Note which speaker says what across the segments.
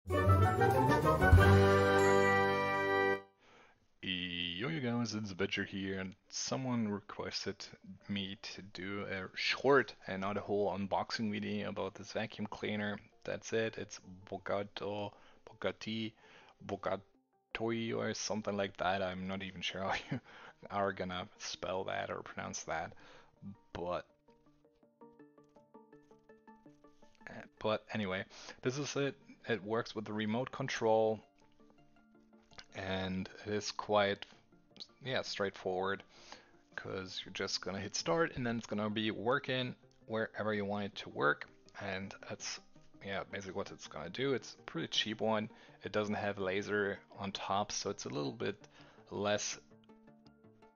Speaker 1: Yo, you guys, it's Butcher here, and someone requested me to do a short and not a whole unboxing video about this vacuum cleaner. That's it. It's Bogatti, Bogatoi, or something like that. I'm not even sure how you are gonna spell that or pronounce that. But, but anyway, this is it. It works with the remote control, and it is quite, yeah, straightforward. Because you're just gonna hit start and then it's gonna be working wherever you want it to work, and that's, yeah, basically what it's gonna do. It's a pretty cheap one. It doesn't have laser on top, so it's a little bit less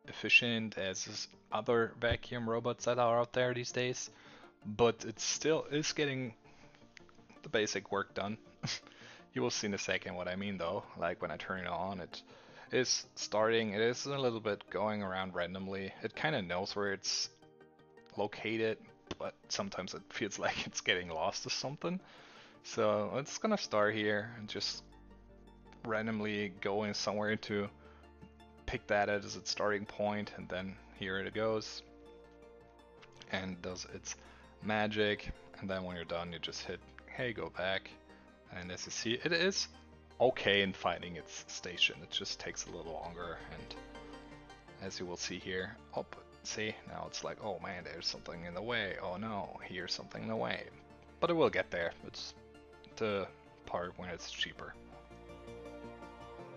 Speaker 1: efficient as other vacuum robots that are out there these days, but it still is getting the basic work done. You will see in a second what I mean though. Like when I turn it on, it is starting. It is a little bit going around randomly. It kind of knows where it's located, but sometimes it feels like it's getting lost or something. So it's gonna start here and just randomly going somewhere to pick that as its starting point, and then here it goes and does its magic. And then when you're done, you just hit, hey, go back. And as you see, it is okay in finding its station. It just takes a little longer, and as you will see here, oh, see, now it's like, oh man, there's something in the way. Oh no, here's something in the way. But it will get there. It's the part when it's cheaper.